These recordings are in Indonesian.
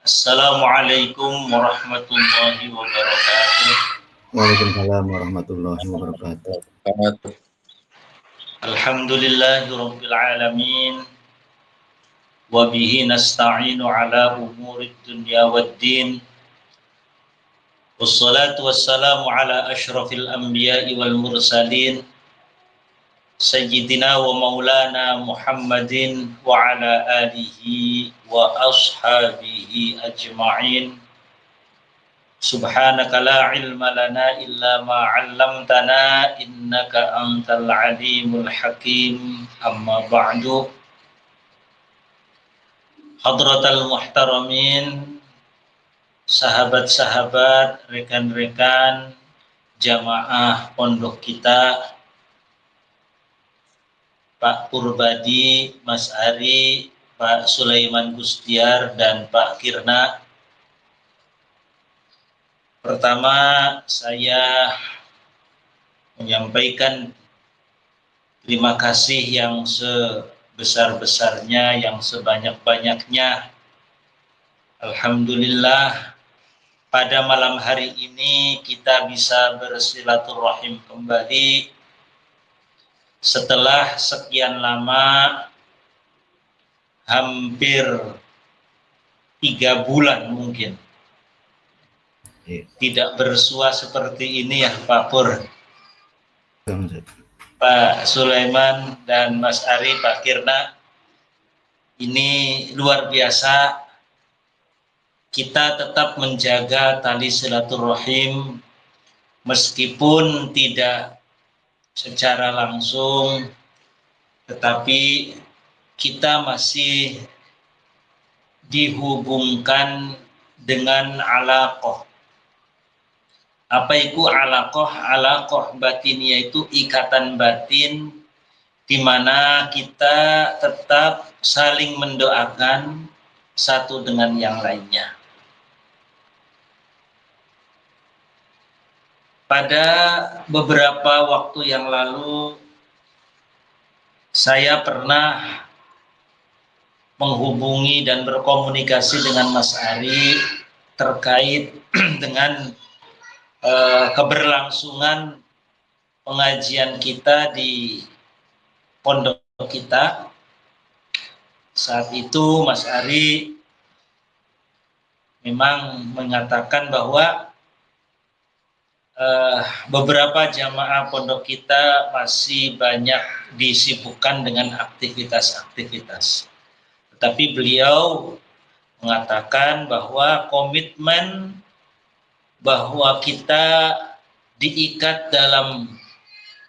Assalamualaikum warahmatullahi wabarakatuh. Waalaikumsalam warahmatullahi wabarakatuh. Alhamdulillahirabbil alamin. Wa bihi nasta'inu ala umurid dunya waddin. Wassalatu wassalamu ala asyrafil anbiya'i wal mursalin. Sayyidina wa maulana Muhammadin wa ala alihi wa ashabihi ajma'in. Subhanaka la ilma lana illa ma 'allamtana innaka antal alimul hakim. Amma ba'du. Hadratal muhtaramin, sahabat-sahabat, rekan-rekan jamaah pondok kita, Pak Purbadi, Mas Ari, Pak Sulaiman Gustiar, dan Pak Kirna. Pertama, saya menyampaikan terima kasih yang sebesar-besarnya, yang sebanyak-banyaknya. Alhamdulillah, pada malam hari ini kita bisa bersilaturahim kembali setelah sekian lama, hampir 3 bulan mungkin. Tidak bersua seperti ini ya Pak Pur, Pak Sulaiman, dan Mas Ari, Pak Kirna. Ini luar biasa. Kita tetap menjaga tali silaturahim meskipun tidak secara langsung, tetapi kita masih dihubungkan dengan alaqah. Apa itu alaqah? Alaqah batiniyah itu ikatan batin di mana kita tetap saling mendoakan satu dengan yang lainnya. Pada beberapa waktu yang lalu saya pernah menghubungi dan berkomunikasi dengan Mas Ari terkait dengan keberlangsungan pengajian kita di pondok kita. Saat itu Mas Ari memang mengatakan bahwa beberapa jamaah pondok kita masih banyak disibukkan dengan aktivitas-aktivitas. Tetapi beliau mengatakan bahwa komitmen bahwa kita diikat dalam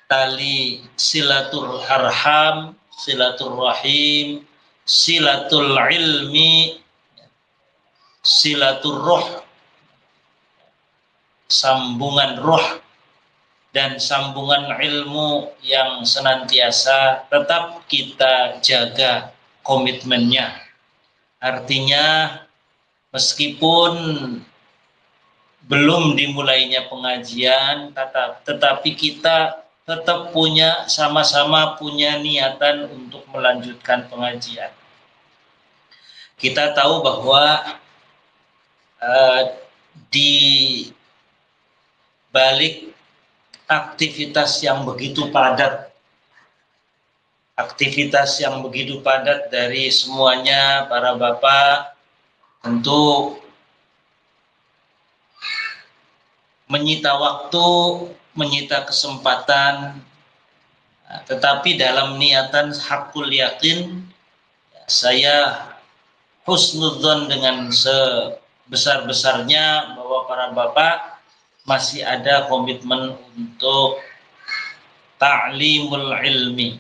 tali silatul arham, silaturrahim, silatul ilmi, silatul ruh, sambungan ruh dan sambungan ilmu yang senantiasa tetap kita jaga komitmennya. Artinya meskipun belum dimulainya pengajian, tetapi kita tetap sama-sama punya niatan untuk melanjutkan pengajian. Kita tahu bahwa di balik aktivitas yang begitu padat dari semuanya para bapak, tentu menyita waktu, menyita kesempatan, tetapi dalam niatan hakul yakin, saya husnudzon dengan sebesar-besarnya bahwa para bapak masih ada komitmen untuk ta'limul ilmi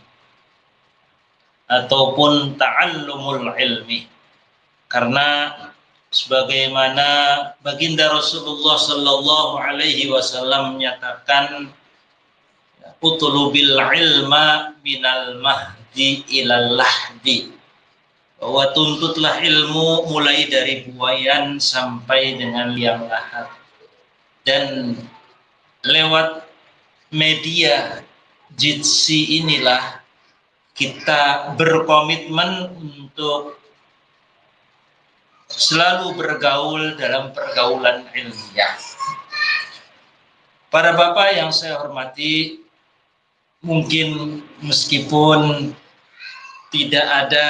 ataupun ta'allumul ilmi, karena sebagaimana baginda Rasulullah Sallallahu Alaihi Wasallam menyatakan, utlubil ilma minal mahdi ilal lahdi, bahwa tuntutlah ilmu mulai dari buayan sampai dengan liang lahat. Dan lewat media Jitsi inilah kita berkomitmen untuk selalu bergaul dalam pergaulan ilmiah. Para bapak yang saya hormati, mungkin meskipun tidak ada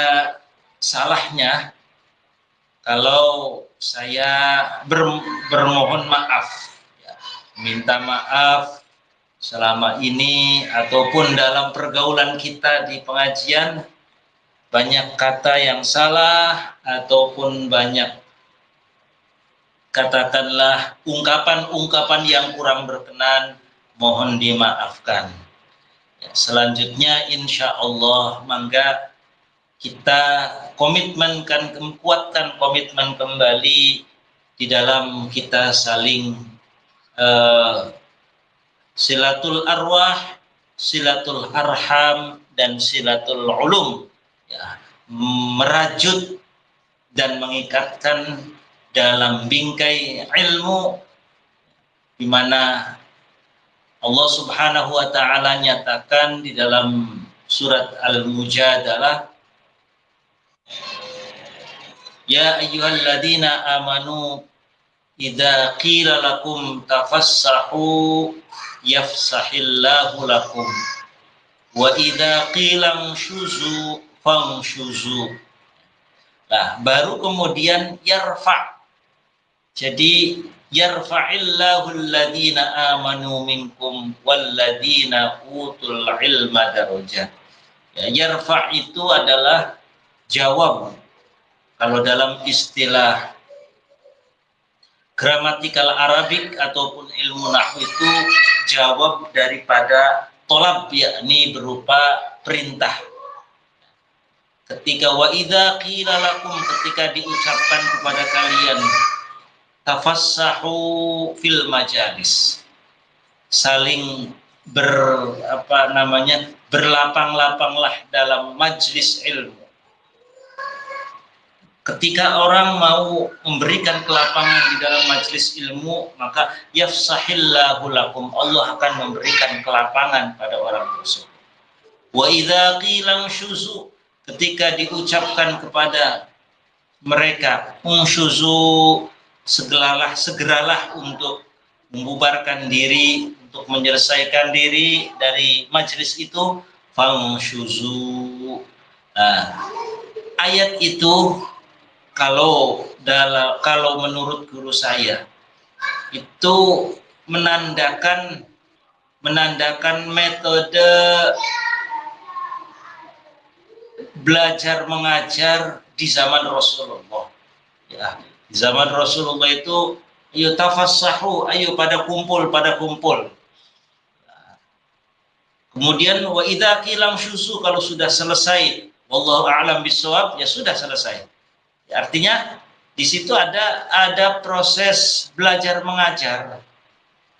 salahnya kalau saya bermohon maaf, ya, minta maaf selama ini ataupun dalam pergaulan kita di pengajian banyak kata yang salah ataupun banyak katakanlah ungkapan-ungkapan yang kurang berkenan, mohon dimaafkan. Ya, selanjutnya insya Allah mangga kita kuatkan komitmen kembali di dalam kita saling silatul arwah, silatul arham, dan silatul ulum, ya, merajut dan mengikatkan dalam bingkai ilmu, di mana Allah Subhanahu wa taala nyatakan di dalam surat Al-Mujadalah, ya ayyuhalladzina amanu idza qila lakum tafassahu yafsahillahu lakum wa idza qila syuzu fanshuzu. Nah, baru kemudian yarfa. Jadi yarfa'illahu alladhina amanu minkum walladhina utul ilma darajat. Ya, yarfa' itu adalah jawab. Kalau dalam istilah gramatikal Arabik ataupun ilmu nahwu itu jawab daripada tolab, yakni berupa perintah. Ketika wa idza qila lakum, ketika diucapkan kepada kalian, tafassahu fil majalis, saling berlapang-lapanglah dalam majlis ilmu. Ketika orang mau memberikan kelapangan di dalam majlis ilmu, maka yafsahillahu lakum, Allah akan memberikan kelapangan pada orang tersebut. Wa idza qila syuzu, ketika diucapkan kepada mereka syuzu, segeralah untuk membubarkan diri, untuk menyelesaikan diri dari majlis itu, fangshuzu. Nah, ayat itu kalau menurut guru saya itu menandakan metode belajar mengajar di zaman Rasulullah. Ya, di zaman Rasulullah itu, ayo tafassahu, ayo pada kumpul. Kemudian wa idza qila syuzu, kalau sudah selesai, wallahu a'lam bissawab, ya sudah selesai. Ya, artinya di situ ada proses belajar mengajar.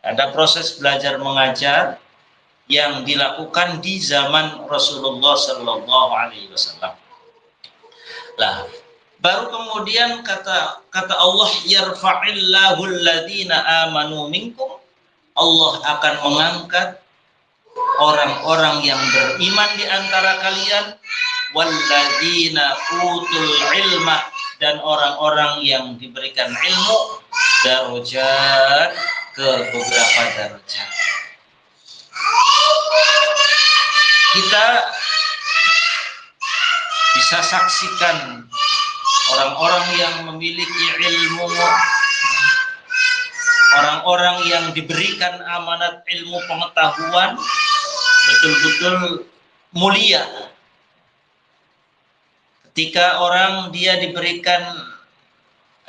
Ada proses belajar mengajar yang dilakukan di zaman Rasulullah Sallallahu Alaihi Wasallam. Lah, baru kemudian kata Allah, yarfa'illahu alladhina amanu minkum, Allah akan mengangkat orang-orang yang beriman di antara kalian, walladzina utul ilma, dan orang-orang yang diberikan ilmu, darajat, ke beberapa darajat. Kita bisa saksikan orang-orang yang memiliki ilmu, orang-orang yang diberikan amanat ilmu pengetahuan, betul-betul mulia. Ketika orang dia diberikan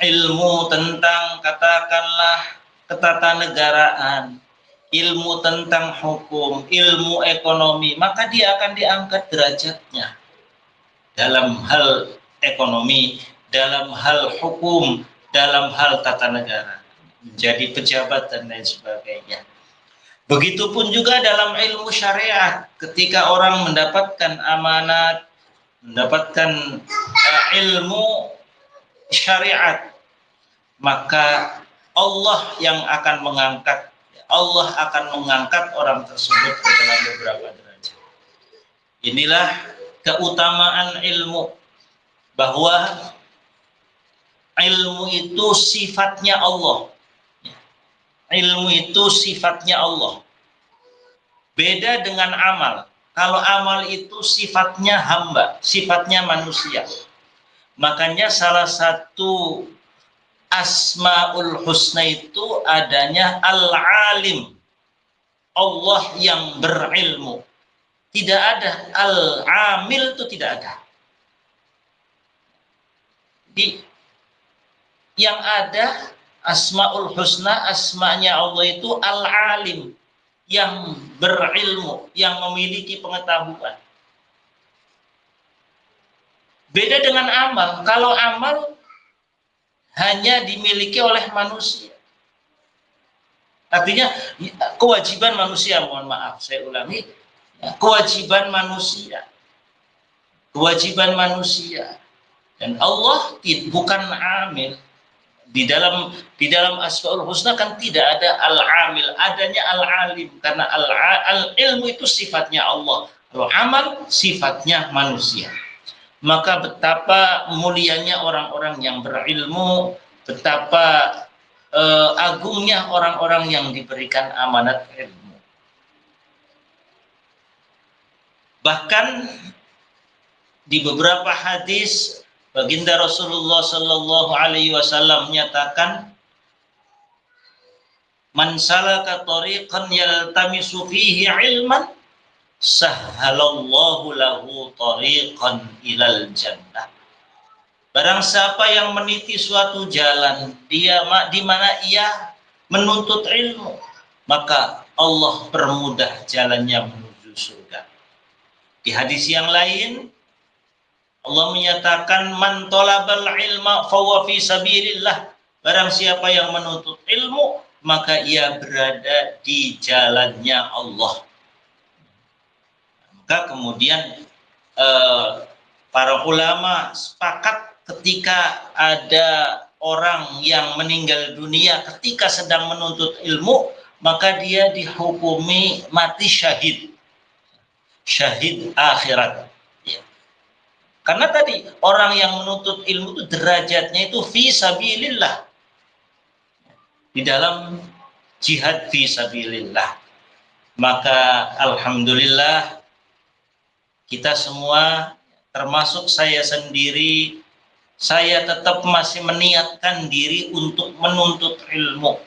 ilmu tentang katakanlah ketatanegaraan, ilmu tentang hukum, ilmu ekonomi, maka dia akan diangkat derajatnya dalam hal ekonomi, dalam hal hukum, dalam hal tata negara, menjadi pejabat dan lain sebagainya. Begitupun juga dalam ilmu syariat, ketika orang mendapatkan amanat, mendapatkan ilmu syariat, maka Allah yang akan mengangkat, Allah akan mengangkat orang tersebut ke dalam beberapa derajat. Inilah keutamaan ilmu, bahwa ilmu itu sifatnya Allah. Ilmu itu sifatnya Allah. Beda dengan amal. Kalau amal itu sifatnya hamba, sifatnya manusia. Makanya salah satu Asmaul Husna itu adanya Al-Alim. Allah yang berilmu. Tidak ada Al-Amil, itu tidak ada. Jadi yang ada Asmaul Husna, asmanya Allah itu Al-Alim, yang berilmu, yang memiliki pengetahuan. Beda dengan amal. Kalau amal hanya dimiliki oleh manusia. Artinya kewajiban manusia, mohon maaf saya ulangi, kewajiban manusia. Kewajiban manusia. Dan Allah bukan amil. Di dalam Asmaul Husna kan tidak ada al-amil, adanya al-alim, karena al-ilmu itu sifatnya Allah. Kalau amal sifatnya manusia. Maka betapa mulianya orang-orang yang berilmu, betapa agungnya orang-orang yang diberikan amanat ilmu. Bahkan di beberapa hadis baginda Rasulullah Sallallahu Alaihi Wasallam menyatakan, man salaka tariqan yaltamisu fihi ilman, sahhalallahu lahu tariqan ilal jannah. Barang siapa yang meniti suatu jalan, di mana ia menuntut ilmu, maka Allah permudah jalannya menuju surga. Di hadis yang lain, Allah menyatakan, man talabal ilma fahuwa fi sabilillah. Barang siapa yang menuntut ilmu, maka ia berada di jalannya Allah. Maka kemudian para ulama sepakat ketika ada orang yang meninggal dunia ketika sedang menuntut ilmu, maka dia dihukumi mati syahid. Syahid akhirat. Karena tadi orang yang menuntut ilmu itu derajatnya itu fi sabilillah. Di dalam jihad fi sabilillah. Maka alhamdulillah kita semua, termasuk saya sendiri, saya tetap masih meniatkan diri untuk menuntut ilmu.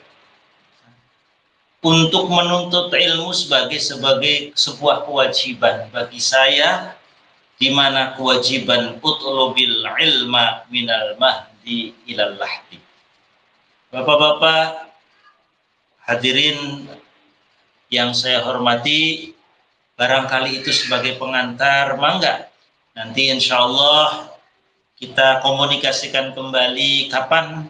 Untuk menuntut ilmu sebagai sebuah kewajiban bagi saya, di mana kewajiban utlubil ilma minal mahdi ilal lahdi. Bapak-bapak hadirin yang saya hormati, barangkali itu sebagai pengantar, mangga nanti insya Allah kita komunikasikan kembali kapan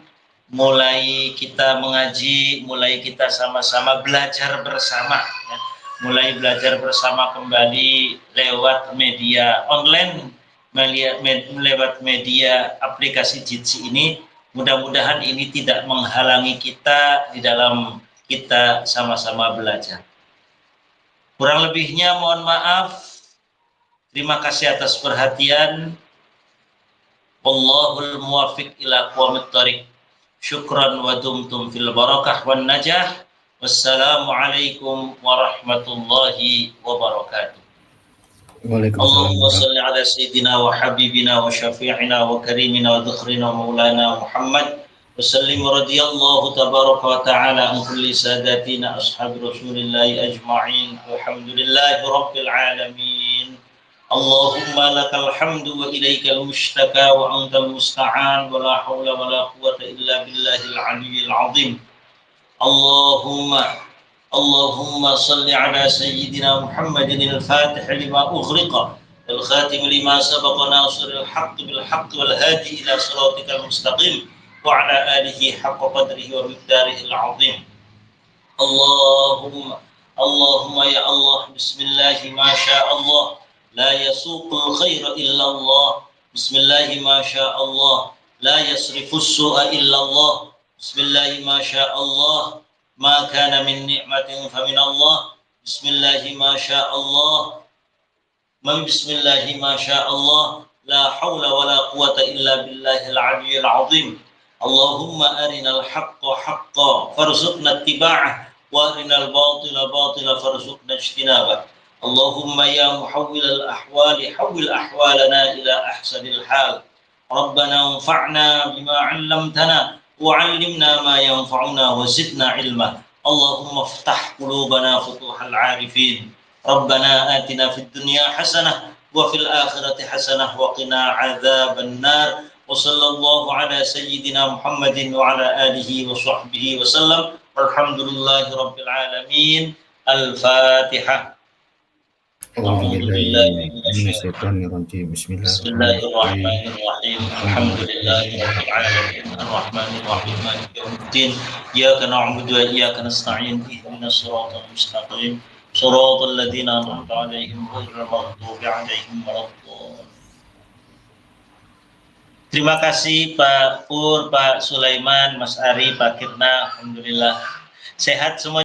mulai kita mengaji, mulai kita sama-sama belajar bersama, ya. Mulai belajar bersama kembali lewat media online, lewat media aplikasi Jitsi ini. Mudah-mudahan ini tidak menghalangi kita di dalam kita sama-sama belajar. Kurang lebihnya mohon maaf. Terima kasih atas perhatian. Wallahul muwaffiq ila aqwamit thariq. Syukran wa dumtum fil barakah wan najah. Wassalamualaikum warahmatullahi wabarakatuh. Allahumma salli ala sayyidina wa habibina wa syafi'ina wa karimina wa dhukhrina wa maulana Muhammad wa sallim radiyallahu tabaraka wa ta'ala an kulli sadatina ashabi rasulillahi ajma'in. Alhamdulillahi rabbil alamin. Allahumma lakal hamdu wa ilaikal mushtaka wa antal musta'an wa la hawla wa la quwwata illa billahil aliyyil azim. Allahumma salli ala sayyidina Muhammadin al-fatih lima ughriqa wal khatim lima sabaqa nasiril haqq bil haqq wal hadi ila siratikal mustaqim wa ala alihi haqqa qadrihi wa miqdarihi al-azim. Allahumma ya Allah, bismillahi ma sya Allah, la yasuqul khaira illa Allah, bismillahi ma sya Allah, la yasrifus su'a illa Allah, bismillahi ma sya Allah, ma kana min ni'matin fa min Allah, bismillahi ma sya Allah, bismillahi ma sya Allah, la hawla wa la quwwata illa billahil aliyyil azim. Allahumma arinal haqqa haqqa farzuqna ittiba'ah wa arinal batila batila farzuqna ijtinabah. Allahumma ya muhawwilal ahwali hawwil ahwalana ila ahsanil hal. Rabbana anfa'na bima 'allamtana wa 'allimna ma yanfa'una wa zidna ilma. Allahumma iftah qulubana futuhal 'arifin. Rabbana atina fid dunya hasanah wa fil akhirati hasanah wa qina 'adzaban nar. Wa sallallahu ala sayyidina Muhammadin wa ala alihi wa sahbihi wa sallam. Walhamdulillahi rabbil alamin. Al-Fatihah. Bismillahirrahmanirrahim. Bismillahirrahmanirrahim. Alhamdulillahirabbil alamin. Arrahmanirrahim. Maliki yaumiddin. Iyyaka na'budu wa iyyaka nasta'in. Ihdinas siratal mustaqim. Shiratal ladzina an'amta 'alaihim ghairil maghdubi 'alaihim waladdallin. Terima kasih Pak Pur, Pak Sulaiman, Mas Ari, Pak Kirna. Alhamdulillah sehat semua.